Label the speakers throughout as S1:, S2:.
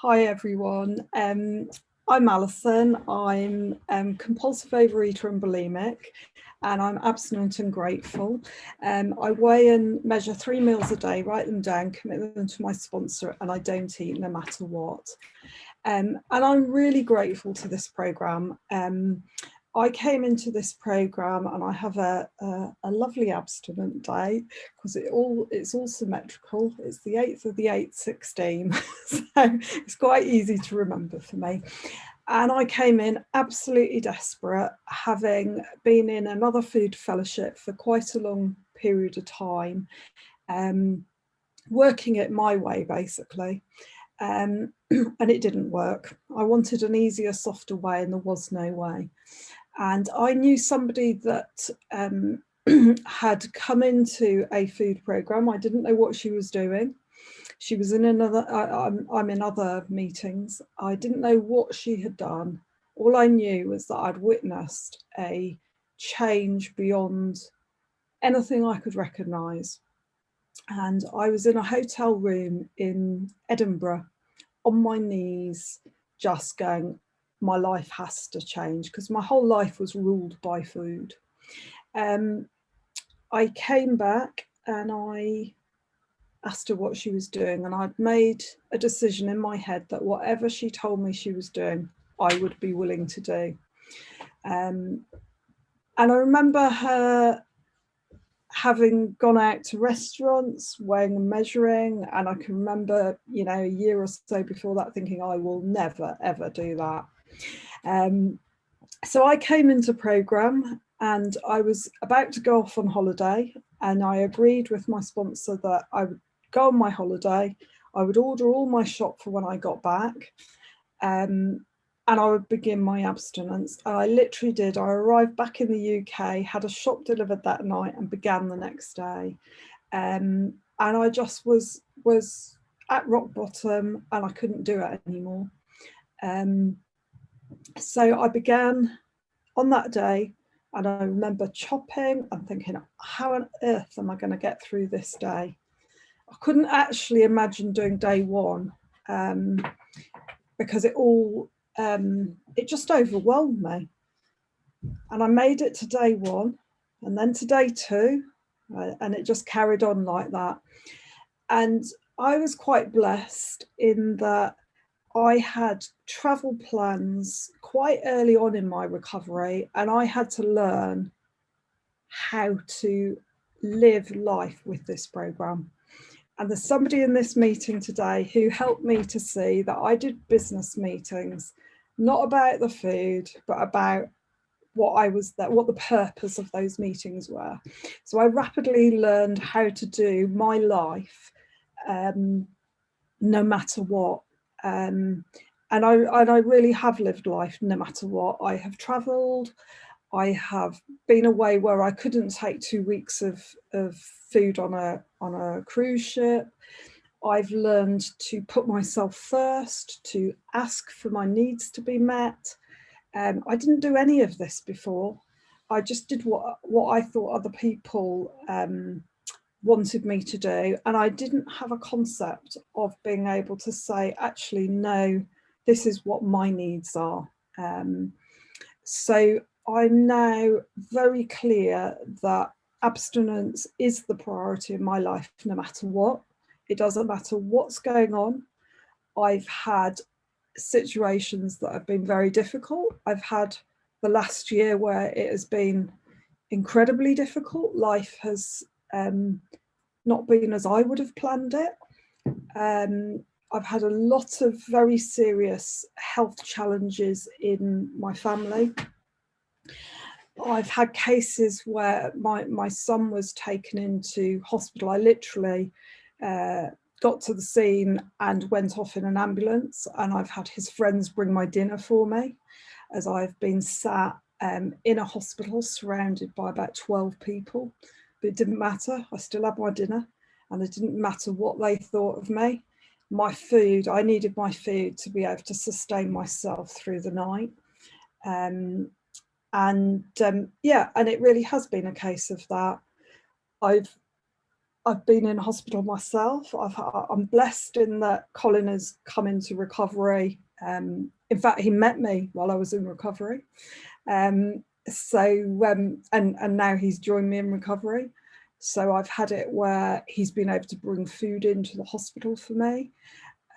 S1: Hi everyone, I'm Alison. I'm compulsive overeater and bulimic, and I'm abstinent and grateful. I weigh and measure 3 meals a day, write them down, commit them to my sponsor, and I don't eat no matter what. And I'm really grateful to this programme. I came into this programme and I have a lovely abstinent day because it's all symmetrical. It's the 8th of the 8th, 16, so it's quite easy to remember for me. And I came in absolutely desperate, having been in another food fellowship for quite a long period of time, working it my way basically. And it didn't work. I wanted an easier, softer way, and there was no way. And I knew somebody that had come into a food program. I didn't know what she was doing. She was in another, I'm in other meetings. I didn't know what she had done. All I knew was that I'd witnessed a change beyond anything I could recognise. And I was in a hotel room in Edinburgh on my knees, just going, my life has to change, because my whole life was ruled by food. I came back and I asked her what she was doing, and I'd made a decision in my head that whatever she told me she was doing, I would be willing to do. And I remember her having gone out to restaurants, weighing and measuring, and I can remember, you know, a year or so before that thinking, I will never, ever do that. So I came into program and I was about to go off on holiday, and I agreed with my sponsor that I would go on my holiday, I would order all my shop for when I got back, and I would begin my abstinence. And I literally did. I arrived back in the UK, had a shop delivered that night, and began the next day. And I just was at rock bottom, and I couldn't do it anymore. So I began on that day, and I remember chopping and thinking, how on earth am I going to get through this day? I couldn't actually imagine doing day one, because it just overwhelmed me. And I made it to day one, and then to day two, and it just carried on like that. And I was quite blessed in that I had travel plans quite early on in my recovery, and I had to learn how to live life with this program. And there's somebody in this meeting today who helped me to see that I did business meetings, not about the food, but about what the purpose of those meetings were. So I rapidly learned how to do my life, no matter what. And I really have lived life no matter what. I have travelled. I have been away where I couldn't take 2 weeks of food on a cruise ship. I've learned to put myself first, to ask for my needs to be met. I didn't do any of this before. I just did what I thought other people wanted me to do, and I didn't have a concept of being able to say, actually, no, this is what my needs are. So I'm now very clear that abstinence is the priority in my life, no matter what. It doesn't matter what's going on. I've had situations that have been very difficult. I've had the last year where it has been incredibly difficult. Life has not been as I would have planned it. I've had a lot of very serious health challenges in my family. I've had cases where my son was taken into hospital. I literally got to the scene and went off in an ambulance, and I've had his friends bring my dinner for me as I've been sat in a hospital surrounded by about 12 people. But it didn't matter. I still had my dinner, and it didn't matter what they thought of me. My food, I needed my food to be able to sustain myself through the night. Yeah, and it really has been a case of that. I've been in hospital myself. I'm blessed in that Colin has come into recovery. In fact, he met me while I was in recovery. And now he's joined me in recovery. So I've had it where he's been able to bring food into the hospital for me.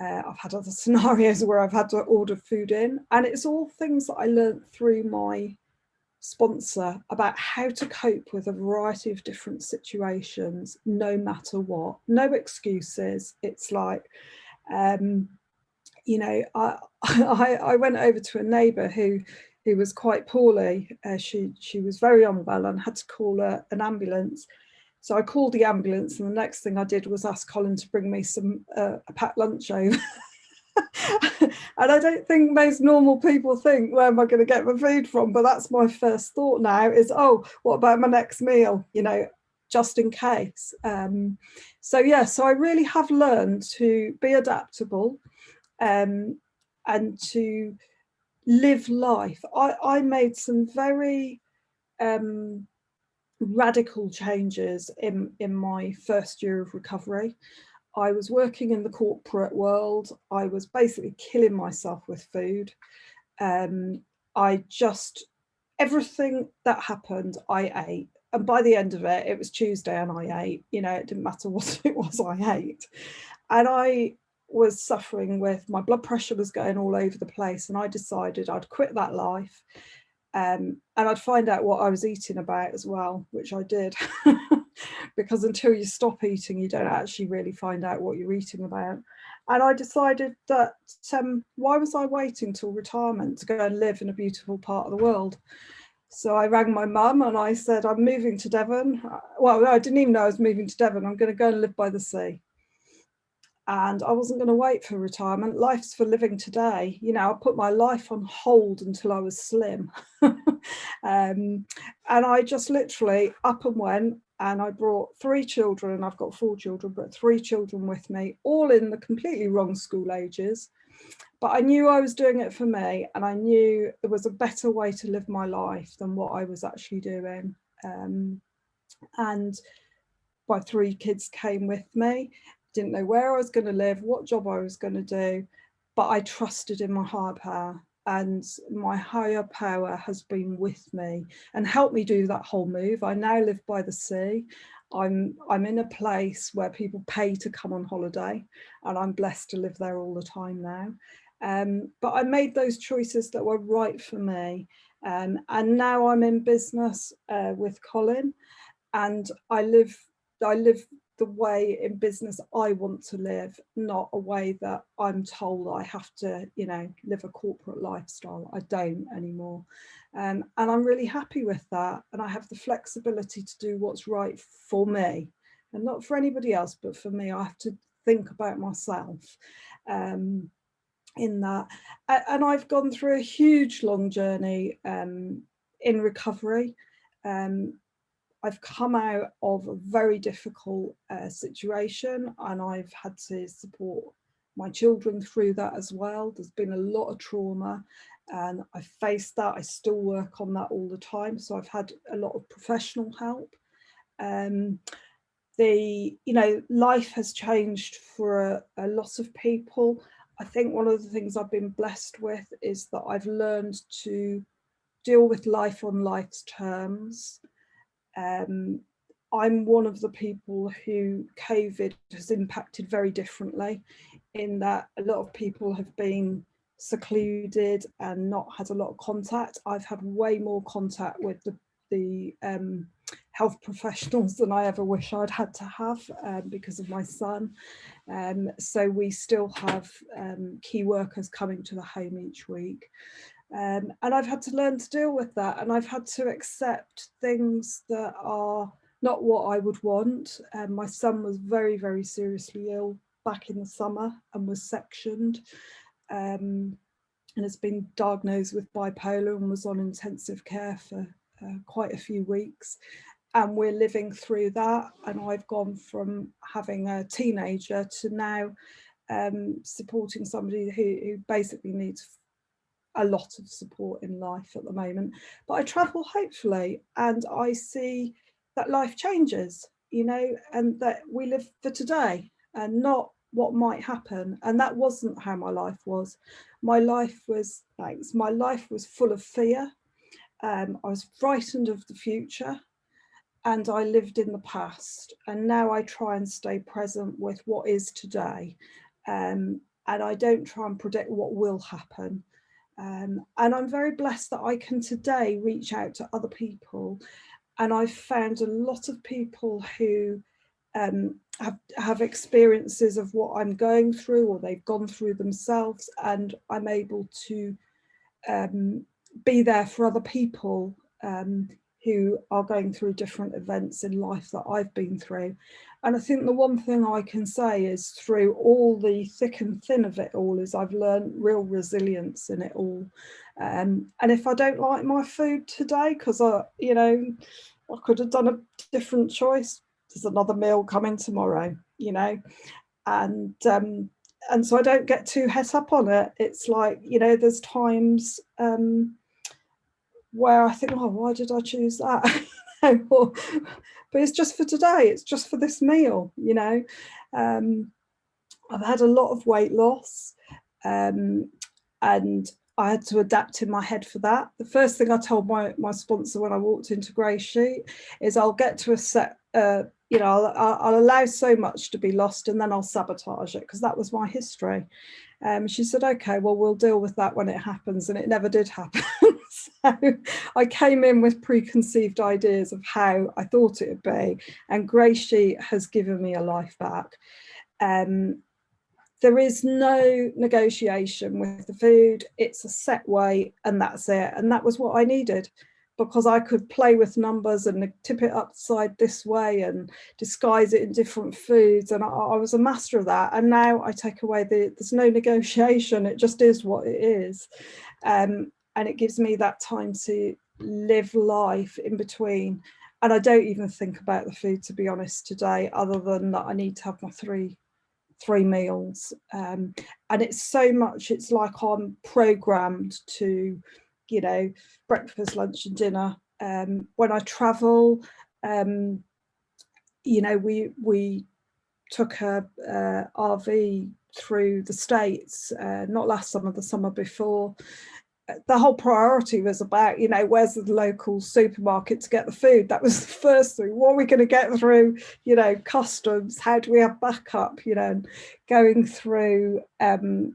S1: I've had other scenarios where I've had to order food in, and it's all things that I learned through my sponsor about how to cope with a variety of different situations, no matter what. No excuses. It's like, you know, I went over to a neighbour who was quite poorly. She was very unwell and had to call an ambulance. So I called the ambulance, and the next thing I did was ask Colin to bring me a packed lunch over. And I don't think most normal people think, where am I going to get my food from? But that's my first thought now is, oh, what about my next meal? You know, just in case. So I really have learned to be adaptable and to live life. I made some very radical changes in my first year of recovery. I was working in the corporate world. I was basically killing myself with food. Everything that happened, I ate. And by the end of it, it was Tuesday and I ate. You know, it didn't matter what it was, I ate. And I was suffering with, my blood pressure was going all over the place. And I decided I'd quit that life. And I'd find out what I was eating about as well, which I did. Because until you stop eating, you don't actually really find out what you're eating about. And I decided that why was I waiting till retirement to go and live in a beautiful part of the world? So I rang my mum and I said, I'm moving to Devon. Well, I didn't even know I was moving to Devon. I'm going to go and live by the sea. And I wasn't going to wait for retirement. Life's for living today. You know, I put my life on hold until I was slim. And I just literally up and went, and I brought 3 children, and I've got 4 children, but 3 children with me, all in the completely wrong school ages. But I knew I was doing it for me, and I knew there was a better way to live my life than what I was actually doing. And my 3 kids came with me. Didn't know where I was going to live, what job I was going to do, but I trusted in my higher power, and my higher power has been with me and helped me do that whole move. I now live by the sea. I'm in a place where people pay to come on holiday, and I'm blessed to live there all the time now. But I made those choices that were right for me. And now I'm in business with Colin, and I live the way in business I want to live, not a way that I'm told I have to, you know, live a corporate lifestyle. I don't anymore. And I'm really happy with that. And I have the flexibility to do what's right for me, and not for anybody else, but for me. I have to think about myself in that. And I've gone through a huge, long journey in recovery. I've come out of a very difficult situation, and I've had to support my children through that as well. There's been a lot of trauma, and I faced that. I still work on that all the time. So I've had a lot of professional help. Life has changed for a lot of people. I think one of the things I've been blessed with is that I've learned to deal with life on life's terms. I'm one of the people who COVID has impacted very differently, in that a lot of people have been secluded and not had a lot of contact. I've had way more contact with the health professionals than I ever wish I'd had to have because of my son. So we still have key workers coming to the home each week. And I've had to learn to deal with that, and I've had to accept things that are not what I would want. My son was very, very seriously ill back in the summer and was sectioned, and has been diagnosed with bipolar and was on intensive care for quite a few weeks. And we're living through that. And I've gone from having a teenager to now supporting somebody who basically needs a lot of support in life at the moment. But I travel hopefully, and I see that life changes. you know, and that we live for today and not what might happen. And that wasn't how my life was. My life was, thanks, my life was full of fear. I was frightened of the future, and I lived in the past. And now I try and stay present with what is today. And I don't try and predict what will happen. And I'm very blessed that I can today reach out to other people. And I've found a lot of people who have experiences of what I'm going through, or they've gone through themselves, and I'm able to be there for other people who are going through different events in life that I've been through. And I think the one thing I can say is, through all the thick and thin of it all, is I've learned real resilience in it all. And if I don't like my food today, because I could have done a different choice, there's another meal coming tomorrow, and so I don't get too het up on it. It's like, there's times where I think, oh, why did I choose that? But it's just for today. It's just for this meal, I've had a lot of weight loss, and I had to adapt in my head for that. The first thing I told my sponsor when I walked into GreySheet is, I'll get to a set, I'll allow so much to be lost, and then I'll sabotage it, because that was my history. She said, okay, well, we'll deal with that when it happens. And it never did happen. So I came in with preconceived ideas of how I thought it would be. And GreySheet has given me a life back. There is no negotiation with the food. It's a set way, and that's it. And that was what I needed, because I could play with numbers and tip it upside this way and disguise it in different foods. And I was a master of that. And now I take away there's no negotiation. It just is what it is. And it gives me that time to live life in between. And I don't even think about the food, to be honest, today, other than that I need to have my three meals. And it's so much, it's like I'm programmed to, breakfast, lunch and dinner. When I travel, we took a RV through the States, not last summer, the summer before. The whole priority was about, where's the local supermarket to get the food? That was the first thing. What are we going to get through, customs? How do we have backup? Going through,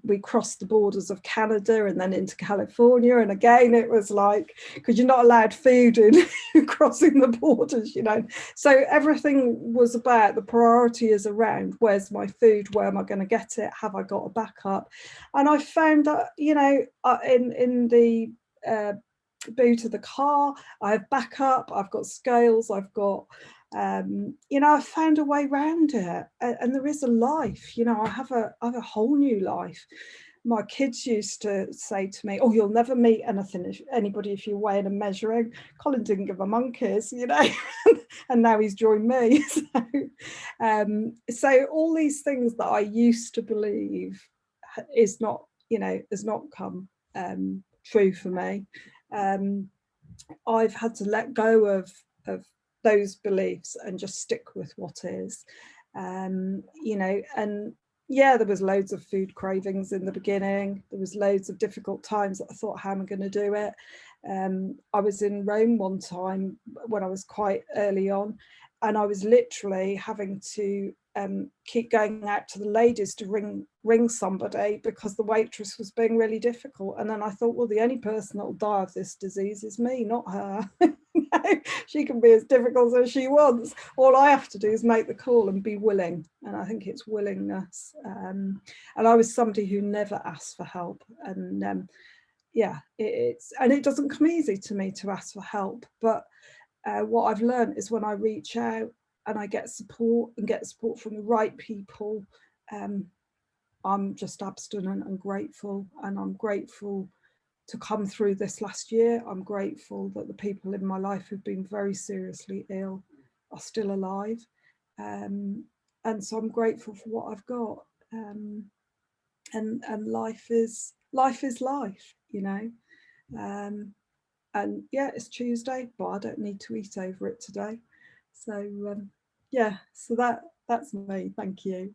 S1: we crossed the borders of Canada and then into California. And again, it was like, because you're not allowed food in crossing the borders, So everything was about, the priority is around, where's my food? Where am I going to get it? Have I got a backup? And I found that, in the boot of the car, I have backup, I've got scales, I've got, I've found a way around it. And there is a life, I have a whole new life. My kids used to say to me, oh, you'll never meet anybody if you're weighing and measuring. Colin didn't give a monkeys, and now he's joined me. So all these things that I used to believe is not, has not come true for me. I've had to let go of those beliefs and just stick with what is, and there was loads of food cravings in the beginning. There was loads of difficult times that I thought, how am I going to do it? I was in Rome one time when I was quite early on, and I was literally having to keep going out to the ladies to ring somebody, because the waitress was being really difficult. And then I thought, well, the only person that will die of this disease is me, not her. She can be as difficult as she wants. All I have to do is make the call and be willing. And I think it's willingness. And I was somebody who never asked for help. And it doesn't come easy to me to ask for help. But what I've learned is, when I reach out and I get support from the right people, I'm just abstinent and grateful. And I'm grateful to come through this last year. I'm grateful that the people in my life who've been very seriously ill are still alive. And so I'm grateful for what I've got. And life is life, and yeah, it's Tuesday, but I don't need to eat over it today. So yeah, so that's me. Thank you.